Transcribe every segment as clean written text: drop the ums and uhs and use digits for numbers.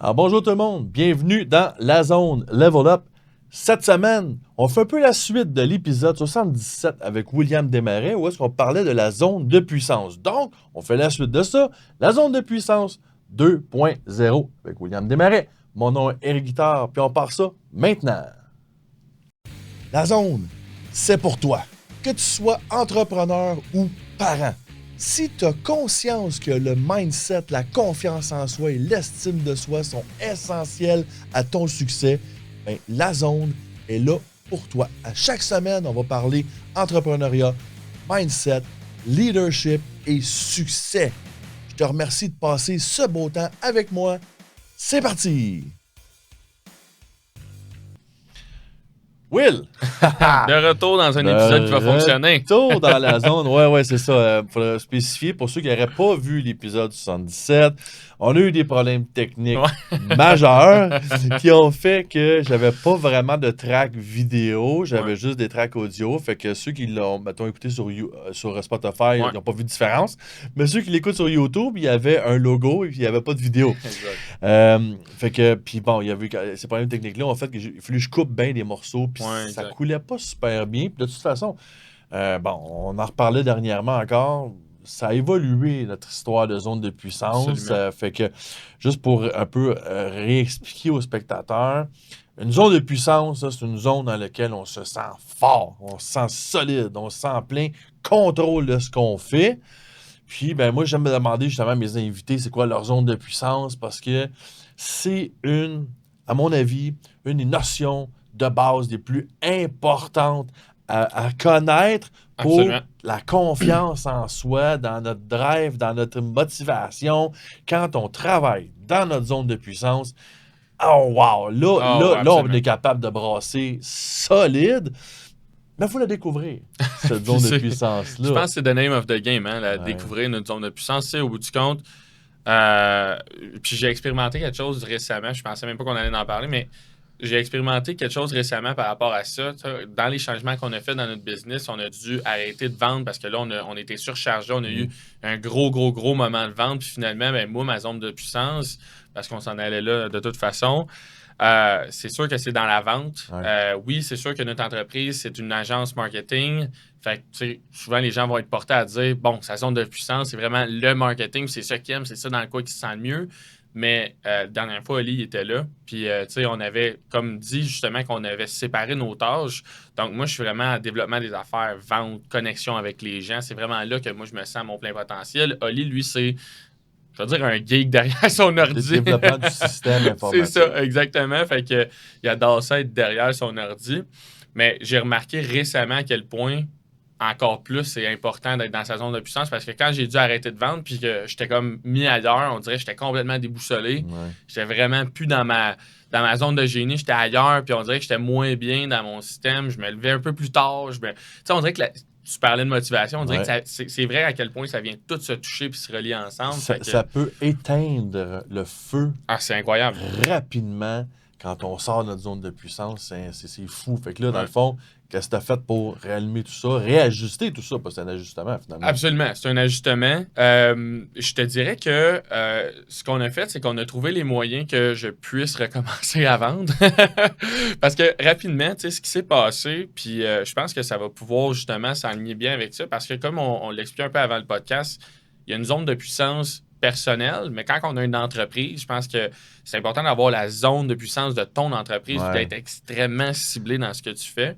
Alors bonjour tout le monde, bienvenue dans la zone Level Up. Cette semaine, on fait un peu la suite de l'épisode 77 avec William Desmarais où est-ce qu'on parlait de la zone de puissance. Donc, on fait la suite de ça, la zone de puissance 2.0 avec William Desmarais. Mon nom est Éric Guitard, puis on part ça maintenant. La zone, c'est pour toi. Que tu sois entrepreneur ou parent. Si tu as conscience que le mindset, la confiance en soi et l'estime de soi sont essentiels à ton succès, ben, la zone est là pour toi. À chaque semaine, on va parler entrepreneuriat, mindset, leadership et succès. Je te remercie de passer ce beau temps avec moi. C'est parti! Will! De retour dans un épisode qui va fonctionner. Retour dans la zone, ouais, c'est ça. Il faudrait spécifier pour ceux qui n'auraient pas vu l'épisode 77. On a eu des problèmes techniques majeurs qui ont fait que j'avais pas vraiment de track vidéo, j'avais juste des tracks audio. Fait que ceux qui l'ont, mettons, écouté sur Spotify, ils n'ont pas vu de différence. Mais ceux qui l'écoutent sur YouTube, il y avait un logo et puis il n'y avait pas de vidéo. Fait que, puis bon, il y avait ces problèmes techniques-là ont fait qu'il fallait que je coupe bien des morceaux, puis ça coulait pas super bien. Puis de toute façon, on en reparlait dernièrement encore. Ça a évolué, notre histoire de zone de puissance. Fait que, juste pour un peu réexpliquer aux spectateurs, une zone de puissance, c'est une zone dans laquelle on se sent fort, on se sent solide, on se sent en plein contrôle de ce qu'on fait. Puis, moi, j'aime me demander justement à mes invités, c'est quoi leur zone de puissance, parce que c'est à mon avis, une des notions de base des plus importantes à connaître pour la confiance en soi, dans notre drive, dans notre motivation. Quand on travaille dans notre zone de puissance, oh wow, là on est capable de brasser solide. Mais il faut la découvrir, cette zone de puissance-là. Je pense que c'est the name of the game, hein, découvrir notre zone de puissance. C'est au bout du compte. Puis j'ai expérimenté quelque chose récemment. Je pensais même pas qu'on allait en parler, mais j'ai expérimenté quelque chose récemment par rapport à ça. Dans les changements qu'on a fait dans notre business, on a dû arrêter de vendre parce que là, on était surchargé. On a eu un gros moment de vente. Puis finalement, moi, ma zone de puissance, parce qu'on s'en allait là de toute façon, c'est sûr que c'est dans la vente. Oui, c'est sûr que notre entreprise, c'est une agence marketing. Fait que, tu sais, souvent, les gens vont être portés à dire, bon, sa zone de puissance, c'est vraiment le marketing, c'est ça qu'ils aiment, c'est ça dans quoi ils se sentent mieux. Mais la dernière fois, Oli était là. Puis, tu sais, on avait, comme dit justement, qu'on avait séparé nos tâches. Donc, moi, je suis vraiment en développement des affaires, vente, connexion avec les gens. C'est vraiment là que moi, je me sens à mon plein potentiel. Oli, lui, c'est, je veux dire, un geek derrière son ordi. Le développement du système informatique. C'est ça, exactement. Fait que, il adore ça être derrière son ordi. Mais j'ai remarqué récemment à quel point encore plus, c'est important d'être dans sa zone de puissance parce que quand j'ai dû arrêter de vendre puis que j'étais comme mis ailleurs, on dirait que j'étais complètement déboussolé. J'étais vraiment plus dans ma zone de génie, j'étais ailleurs puis on dirait que j'étais moins bien dans mon système. Je me levais un peu plus tard. Tu sais, on dirait que tu parlais de motivation, on dirait que c'est vrai à quel point ça vient tout se toucher puis se relier ensemble. Ça peut éteindre le feu. C'est incroyable. Rapidement, quand on sort de notre zone de puissance, c'est fou. Fait que là, dans le fond, qu'est-ce que tu as fait pour réanimer tout ça, réajuster tout ça? Parce que c'est un ajustement, finalement. Absolument, c'est un ajustement. Je te dirais que ce qu'on a fait, c'est qu'on a trouvé les moyens que je puisse recommencer à vendre. Parce que rapidement, tu sais, ce qui s'est passé, puis je pense que ça va pouvoir justement s'aligner bien avec ça, parce que comme on l'expliquait un peu avant le podcast, il y a une zone de puissance personnelle, mais quand on a une entreprise, je pense que c'est important d'avoir la zone de puissance de ton entreprise, d'être extrêmement ciblé dans ce que tu fais.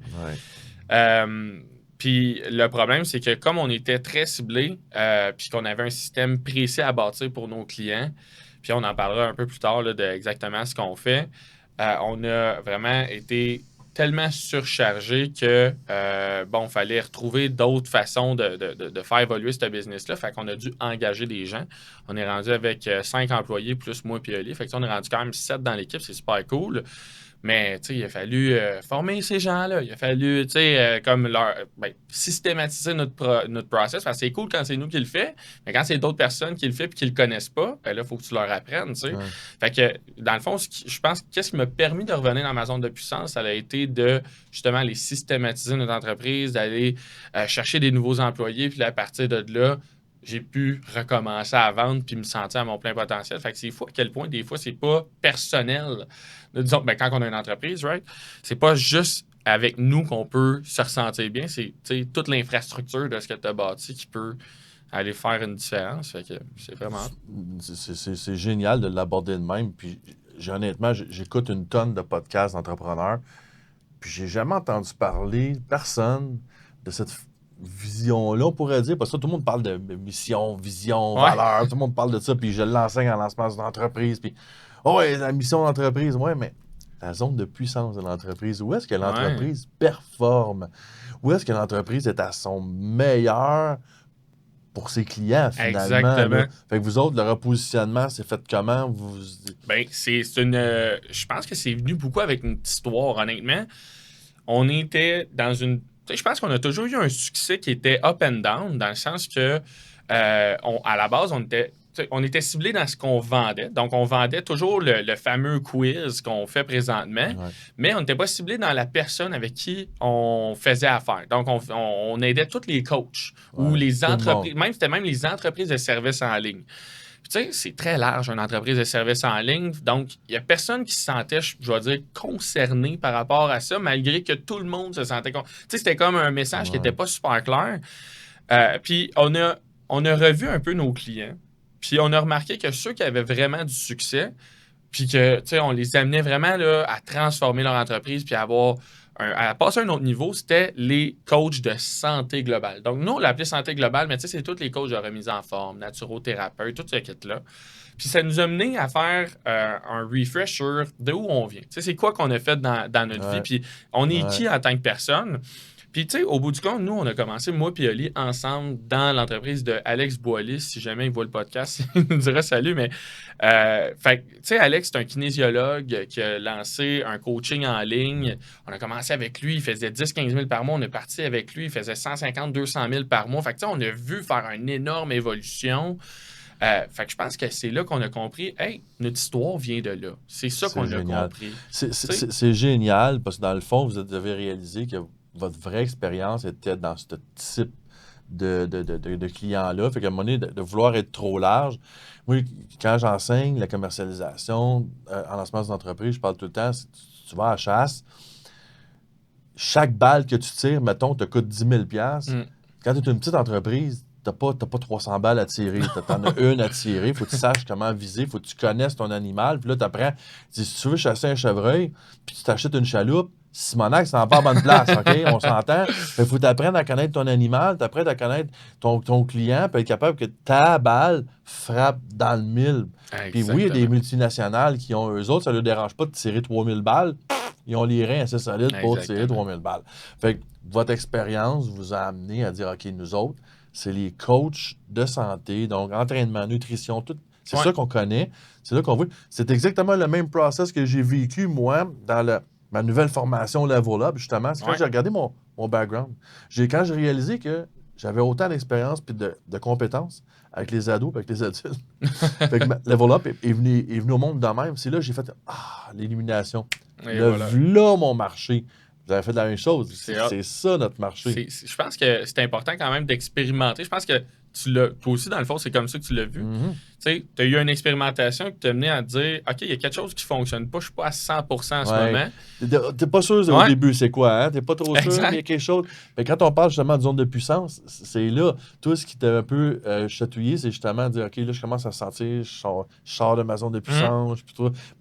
Puis le problème, c'est que comme on était très ciblé, puis qu'on avait un système précis à bâtir pour nos clients, puis on en parlera un peu plus tard là, de exactement ce qu'on fait, on a vraiment été tellement surchargé que, il fallait retrouver d'autres façons de faire évoluer ce business-là. Fait qu'on a dû engager des gens. On est rendu avec 5 employés plus moi et Oli. Fait que on est rendu quand même 7 dans l'équipe. C'est super cool. Mais, tu sais, il a fallu former ces gens-là. Il a fallu, tu sais, systématiser notre process. Parce que c'est cool quand c'est nous qui le fait, mais quand c'est d'autres personnes qui le font et qui le connaissent pas, là, il faut que tu leur apprennes, tu sais. Fait que, dans le fond, je pense que qu'est-ce qui m'a permis de revenir dans ma zone de puissance, ça a été de, justement, aller systématiser notre entreprise, d'aller chercher des nouveaux employés, puis à partir de là, j'ai pu recommencer à vendre puis me sentir à mon plein potentiel. Fait que c'est fou à quel point, des fois, c'est pas personnel. Disons, ben, quand on a une entreprise, right? C'est pas juste avec nous qu'on peut se ressentir bien. C'est toute l'infrastructure de ce que tu as bâti qui peut aller faire une différence. Fait que c'est vraiment... C'est génial de l'aborder de même. Puis honnêtement, j'écoute une tonne de podcasts d'entrepreneurs. Puis j'ai jamais entendu parler, personne, de cette vision-là, on pourrait dire. Parce que tout le monde parle de mission, vision, Ouais. valeur. Tout le monde parle de ça. Puis je l'enseigne en lancement d'entreprise. Puis, oh, ouais, la mission d'entreprise. Ouais, mais la zone de puissance de l'entreprise, où est-ce que l'entreprise performe? Où est-ce que l'entreprise est à son meilleur pour ses clients, finalement? Exactement. Là? Fait que vous autres, le repositionnement, c'est fait comment? Ben, c'est une... je pense que c'est venu beaucoup avec une petite histoire, honnêtement. On était dans une... Tu sais, je pense qu'on a toujours eu un succès qui était up and down, dans le sens que, à la base, on était ciblé dans ce qu'on vendait. Donc, on vendait toujours le fameux quiz qu'on fait présentement, Ouais. mais on n'était pas ciblé dans la personne avec qui on faisait affaire. Donc, on aidait tous les coachs ou Ouais, les tout le entreprises, monde. c'était même les entreprises de services en ligne. Puis, tu sais, c'est très large, une entreprise de services en ligne. Donc, il n'y a personne qui se sentait, je dois dire, concerné par rapport à ça, malgré que tout le monde se sentait... Tu sais, c'était comme un message qui Ouais. n'était pas super clair. Puis, on a revu un peu nos clients. Puis, on a remarqué que ceux qui avaient vraiment du succès, puis que, tu sais, on les amenait vraiment là, à transformer leur entreprise, puis à passer à un autre niveau, c'était les coachs de santé globale. Donc, nous, on l'appelait santé globale, mais tu sais, c'est tous les coachs de remise en forme, naturothérapeutes, tout ce kit-là. Puis ça nous a mené à faire un refresh sur de où on vient. Tu sais, c'est quoi qu'on a fait dans notre vie, puis on est qui en tant que personne. Puis, tu sais, au bout du compte, nous, on a commencé, moi et Oli, ensemble dans l'entreprise de Alex Boilly. Si jamais il voit le podcast, il nous dira salut. Mais, fait tu sais, Alex, c'est un kinésiologue qui a lancé un coaching en ligne. On a commencé avec lui, il faisait 10-15 000 par mois. On est parti avec lui, il faisait 150-200 000 par mois. Fait que, tu sais, on a vu faire une énorme évolution. Fait que je pense que c'est là qu'on a compris, hey, notre histoire vient de là. C'est ça qu'on a compris. C'est génial parce que dans le fond, vous avez réalisé que votre vraie expérience était dans ce type de clients-là. Fait qu'à un moment donné, de vouloir être trop large. Moi, quand j'enseigne la commercialisation en lancement d'entreprise, je parle tout le temps, tu vas à la chasse, chaque balle que tu tires, mettons, te coûte 10 000 $. Quand tu es une petite entreprise, t'as pas 300 balles à tirer. T'en as une à tirer. Faut que tu saches comment viser. Faut que tu connaisses ton animal. Puis là, tu apprends. Si tu veux chasser un chevreuil, puis tu t'achètes une chaloupe, Simonac, c'est en pas bonne place. OK? On s'entend. Il faut t'apprendre à connaître ton animal, t'apprendre à connaître ton client, puis être capable que ta balle frappe dans le mille. Puis oui, il y a des multinationales qui ont, eux autres, ça ne leur dérange pas de tirer 3000 balles. Ils ont les reins assez solides pour tirer 3000 balles. Fait que votre expérience vous a amené à dire, OK, nous autres, c'est les coachs de santé, donc entraînement, nutrition, tout. C'est ça qu'on connaît. C'est là qu'on veut. C'est exactement le même process que j'ai vécu, moi, dans ma nouvelle formation Level Up, justement. C'est quand j'ai regardé mon background. Quand j'ai réalisé que j'avais autant d'expérience et de compétences avec les ados et avec les adultes. Fait que Level Up est venu au monde de même. C'est là que j'ai fait l'élimination. Là, mon marché. Vous avez fait la même chose. C'est ça, notre marché. Je pense que c'est important quand même d'expérimenter. Je pense que toi aussi, dans le fond, c'est comme ça que tu l'as vu. Tu as eu une expérimentation qui t'a mené à te dire, OK, il y a quelque chose qui ne fonctionne pas, je ne suis pas à 100% en ce moment. T'es pas sûr au début, c'est quoi, hein? T'es pas trop sûr, mais il y a quelque chose. Mais quand on parle justement de zone de puissance, c'est là. Tout ce qui t'a un peu chatouillé, c'est justement de dire, OK, là, je commence à sentir, je sors de ma zone de puissance.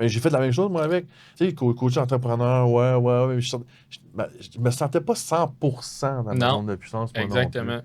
Mais j'ai fait la même chose, moi, avec. Tu sais, coach entrepreneur, ouais. Je me sentais pas 100% dans ma zone de puissance. Moi, exactement.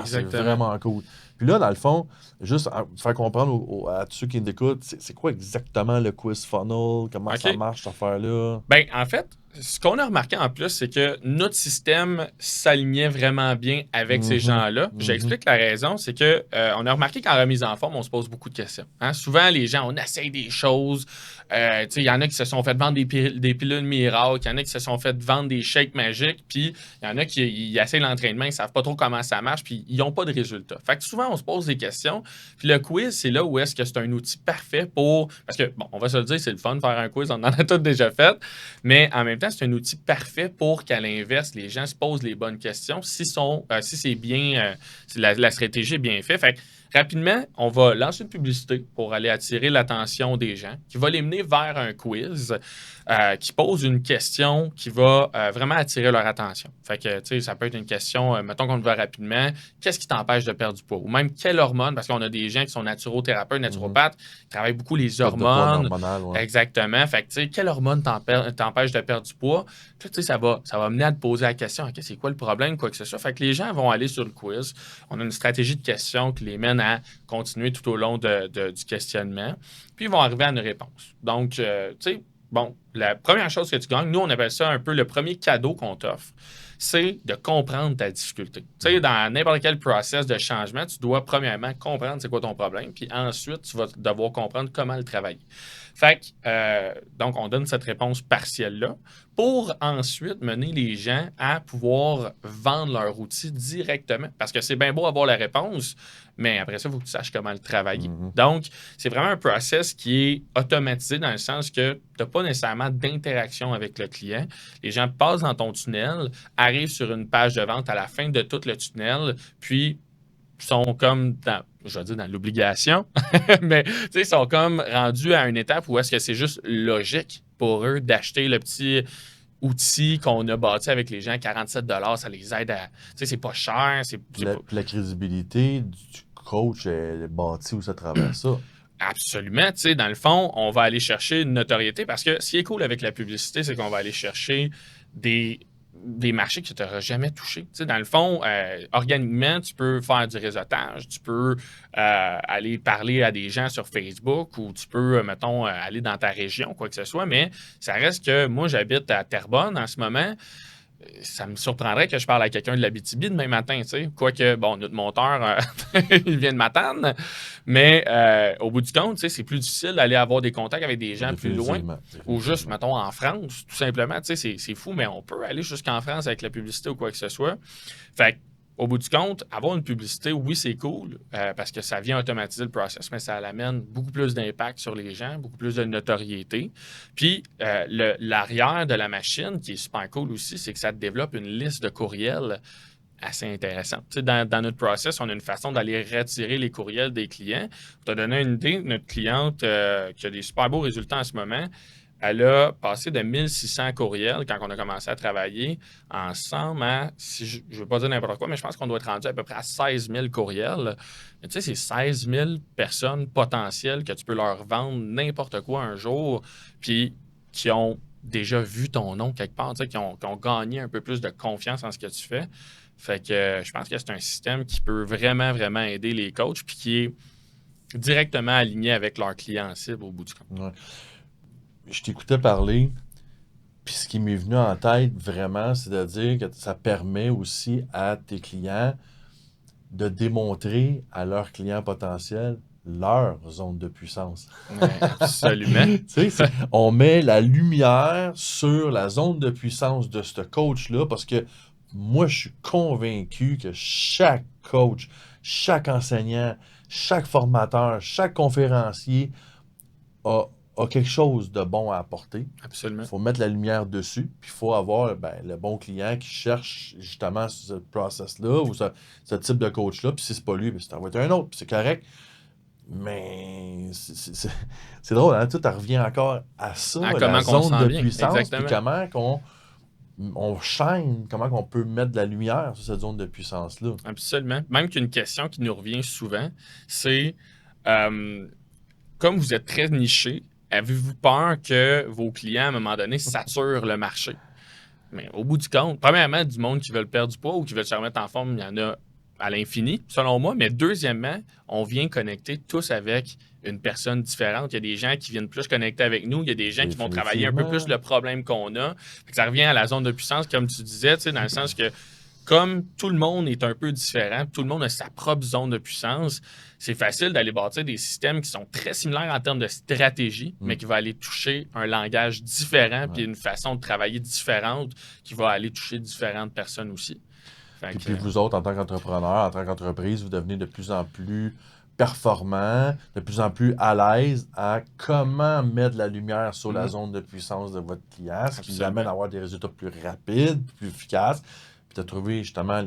C'est vraiment cool. Puis là, dans le fond, juste faire comprendre à tous ceux qui nous écoutent, c'est quoi exactement le quiz funnel? Comment ça marche, cette affaire-là? Ben, en fait, ce qu'on a remarqué en plus, c'est que notre système s'alignait vraiment bien avec ces gens-là. J'explique la raison, c'est que on a remarqué qu'en remise en forme, on se pose beaucoup de questions. Hein? Souvent, les gens, on essaye des choses. Il y en a qui se sont fait vendre des pilules miracles, il y en a qui se sont fait vendre des shakes magiques, puis il y en a qui essayent l'entraînement, ils savent pas trop comment ça marche, puis ils n'ont pas de résultats. Fait que souvent, on se pose des questions. Puis le quiz, c'est là où est-ce que c'est un outil parfait pour... Parce que, bon, on va se le dire, c'est le fun de faire un quiz, on en a tout déjà fait, mais en même temps, c'est un outil parfait pour qu'à l'inverse, les gens se posent les bonnes questions si c'est bien, si la stratégie est bien faite. Fait que Rapidement, on va lancer une publicité pour aller attirer l'attention des gens, qui va les mener vers un quiz qui pose une question qui va vraiment attirer leur attention. Fait que, tu sais, ça peut être une question, mettons qu'on le voit rapidement, qu'est-ce qui t'empêche de perdre du poids? Ou même quelle hormone, parce qu'on a des gens qui sont naturothérapeutes, naturopathes, qui travaillent beaucoup les hormones. Exactement. Fait que, tu sais, quelle hormone t'empêche de perdre du poids? Puis, tu sais, ça va mener à te poser la question, OK, c'est quoi le problème, quoi que ce soit. Fait que les gens vont aller sur le quiz. On a une stratégie de questions qui les mène à continuer tout au long du questionnement. Puis, ils vont arriver à une réponse. Donc, tu sais, bon, la première chose que tu gagnes, nous, on appelle ça un peu le premier cadeau qu'on t'offre, c'est de comprendre ta difficulté. Tu sais, dans n'importe quel process de changement, tu dois premièrement comprendre c'est quoi ton problème, puis ensuite, tu vas devoir comprendre comment le travailler. Fait que, donc, on donne cette réponse partielle-là pour ensuite mener les gens à pouvoir vendre leur outil directement. Parce que c'est bien beau avoir la réponse, mais après ça, il faut que tu saches comment le travailler. Donc, c'est vraiment un process qui est automatisé dans le sens que tu n'as pas nécessairement d'interaction avec le client. Les gens passent dans ton tunnel, arrivent sur une page de vente à la fin de tout le tunnel, puis sont comme dans l'obligation, mais ils sont comme rendus à une étape où est-ce que c'est juste logique pour eux d'acheter le petit outil qu'on a bâti avec les gens, 47 $, ça les aide à... Tu sais, c'est pas cher. La crédibilité du coach est bâtie aussi à travers ça. Absolument. Tu sais, dans le fond, on va aller chercher une notoriété parce que ce qui est cool avec la publicité, c'est qu'on va aller chercher des marchés que tu n'auras jamais touchés. Tu sais, dans le fond, organiquement, tu peux faire du réseautage, tu peux aller parler à des gens sur Facebook ou tu peux, mettons, aller dans ta région, quoi que ce soit, mais ça reste que moi, j'habite à Terrebonne en ce moment. Ça me surprendrait que je parle à quelqu'un de l'Abitibi demain matin, tu sais. Quoique, bon, notre monteur, il vient de Matane, mais au bout du compte, tu sais, c'est plus difficile d'aller avoir des contacts avec des gens plus loin. Ou juste, mettons, en France, tout simplement, tu sais, c'est fou, mais on peut aller jusqu'en France avec la publicité ou quoi que ce soit. Fait que, au bout du compte, avoir une publicité, oui, c'est cool, parce que ça vient automatiser le process, mais ça amène beaucoup plus d'impact sur les gens, beaucoup plus de notoriété. Puis, l'arrière de la machine, qui est super cool aussi, c'est que ça te développe une liste de courriels assez intéressante. Tu sais, dans notre process, on a une façon d'aller retirer les courriels des clients. Pour te donner une idée, notre cliente qui a des super beaux résultats en ce moment, elle a passé de 1600 courriels quand on a commencé à travailler ensemble à, si je ne veux pas dire n'importe quoi, mais je pense qu'on doit être rendu à peu près à 16 000 courriels. Mais tu sais, c'est 16 000 personnes potentielles que tu peux leur vendre n'importe quoi un jour, puis qui ont déjà vu ton nom quelque part, tu sais, qui ont gagné un peu plus de confiance en ce que tu fais. Fait que je pense que c'est un système qui peut vraiment, vraiment aider les coachs, puis qui est directement aligné avec leurs clients cibles au bout du compte. Ouais. Je t'écoutais parler, puis ce qui m'est venu en tête vraiment, c'est de dire que ça permet aussi à tes clients de démontrer à leurs clients potentiels leur zone de puissance. Ouais, absolument. Tu sais, on met la lumière sur la zone de puissance de ce coach-là parce que moi, je suis convaincu que chaque coach, chaque enseignant, chaque formateur, chaque conférencier a quelque chose de bon à apporter. Absolument. Il faut mettre la lumière dessus, puis il faut avoir le bon client qui cherche justement ce process-là ou ce type de coach-là, puis si c'est pas lui, ça va être un autre, puis c'est correct. Mais c'est drôle, hein? Tout revient encore à ça, la zone de puissance, puis comment on chaîne, comment on peut mettre de la lumière sur cette zone de puissance-là. Absolument. Même qu'une question qui nous revient souvent, c'est comme vous êtes très niché, avez-vous peur que vos clients, à un moment donné, saturent le marché? Mais au bout du compte, premièrement, du monde qui veut perdre du poids ou qui veut se remettre en forme, il y en a à l'infini, selon moi. Mais deuxièmement, on vient connecter tous avec une personne différente. Il y a des gens qui viennent plus connecter avec nous. Il y a des gens qui vont travailler un peu plus le problème qu'on a. Ça revient à la zone de puissance, comme tu disais, dans le sens que comme tout le monde est un peu différent, tout le monde a sa propre zone de puissance, c'est facile d'aller bâtir des systèmes qui sont très similaires en termes de stratégie, mais qui vont aller toucher un langage différent puis une façon de travailler différente qui va aller toucher différentes personnes aussi. Puis vous autres, en tant qu'entrepreneurs, en tant qu'entreprise, vous devenez de plus en plus performant, de plus en plus à l'aise à comment mettre la lumière sur la zone de puissance de votre client, ce qui vous amène à avoir des résultats plus rapides, plus efficaces, puis de trouver justement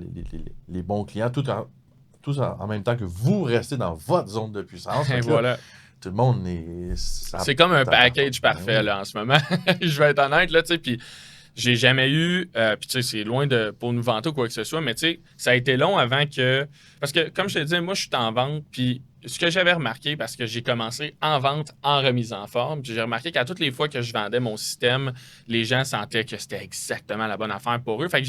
les bons clients tout surtout en même temps que vous restez dans votre zone de puissance. Et voilà. Tout le monde est... C'est comme un package parfait là, en ce moment. Je vais être honnête, là, tu sais, puis j'ai jamais eu... puis tu sais, c'est loin de pour nous vanter ou quoi que ce soit, mais tu sais, ça a été long avant que... Parce que, comme je te disais, moi, je suis en vente, puis ce que j'avais remarqué, parce que j'ai commencé en vente, en remise en forme, puis j'ai remarqué qu'à toutes les fois que je vendais mon système, les gens sentaient que c'était exactement la bonne affaire pour eux. Fait que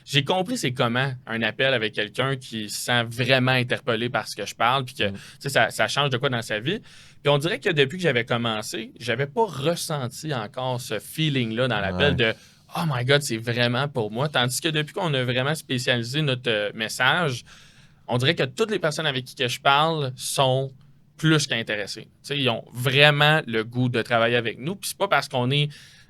j'ai compris c'est comment un appel avec quelqu'un qui se sent vraiment interpellé par ce que je parle, puis que ça change de quoi dans sa vie. Puis on dirait que depuis que j'avais commencé, j'avais pas ressenti encore ce feeling-là dans l'appel de « Oh my God, c'est vraiment pour moi ». Tandis que depuis qu'on a vraiment spécialisé notre message, on dirait que toutes les personnes avec qui que je parle sont plus qu'intéressés. T'sais, ils ont vraiment le goût de travailler avec nous. Puis c'est pas parce qu'on est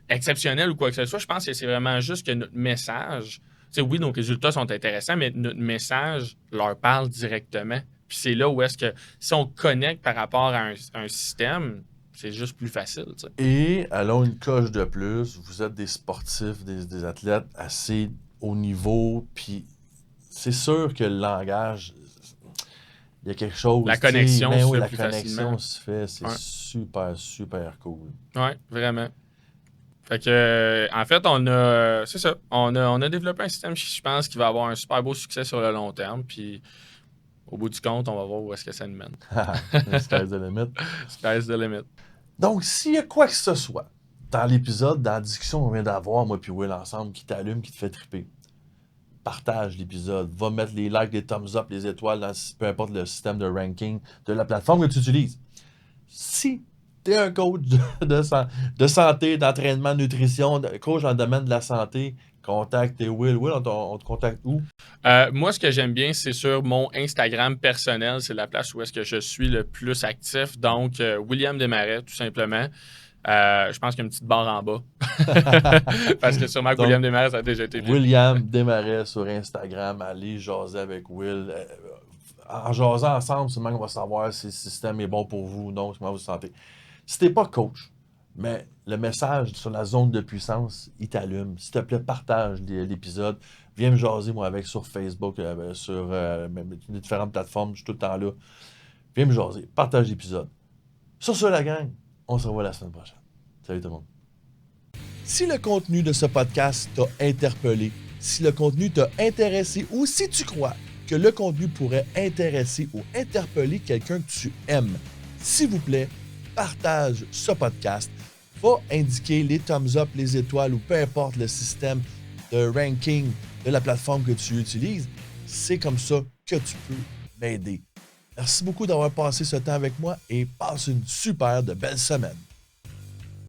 exceptionnel ou quoi que ce soit. Je pense que c'est vraiment juste que notre message... T'sais, oui, nos résultats sont intéressants, mais notre message leur parle directement. Puis c'est là où est-ce que si on connecte par rapport à un système, c'est juste plus facile. T'sais. Et allons une coche de plus, vous êtes des sportifs, des athlètes assez haut niveau, puis c'est sûr que le langage, il y a quelque chose. La connexion se fait la plus connexion facilement. se fait, c'est super, super cool. Oui, vraiment. Fait que, en fait, c'est ça. On a développé un système, je pense, qui va avoir un super beau succès sur le long terme. Puis, au bout du compte, on va voir où est-ce que ça nous mène. Sky's the limit. Sky's the limit. Donc, s'il y a quoi que ce soit dans l'épisode, dans la discussion qu'on vient d'avoir, moi puis Will ensemble, qui t'allume, qui te fait triper, partage l'épisode, va mettre les likes, les thumbs up, les étoiles, peu importe le système de ranking de la plateforme que tu utilises. Si tu es un coach de santé, d'entraînement, de nutrition, coach dans le domaine de la santé, contacte Will. Will, on te contacte où? Moi, ce que j'aime bien, c'est sur mon Instagram personnel. C'est la place où est-ce que je suis le plus actif. Donc, William Desmarais, tout simplement. Je pense qu'il y a une petite barre en bas. Parce que sûrement que William Desmarais, ça a déjà été vu. William Desmarais sur Instagram. Allez jaser avec Will. En jasant ensemble, seulement qu'on va savoir si le système est bon pour vous ou non, comment vous vous sentez. Si t'es pas coach, mais le message sur la zone de puissance, il t'allume. S'il te plaît, partage l'épisode. Viens me jaser, moi, avec sur Facebook, sur les différentes plateformes. Je suis tout le temps là. Viens me jaser. Partage l'épisode. Sur ce, la gang, on se revoit la semaine prochaine. Salut tout le monde. Si le contenu de ce podcast t'a interpellé, si le contenu t'a intéressé ou si tu crois que le contenu pourrait intéresser ou interpeller quelqu'un que tu aimes, s'il vous plaît, partage ce podcast. Va indiquer les thumbs up, les étoiles ou peu importe le système de ranking de la plateforme que tu utilises. C'est comme ça que tu peux m'aider. Merci beaucoup d'avoir passé ce temps avec moi et passe une super de belle semaine.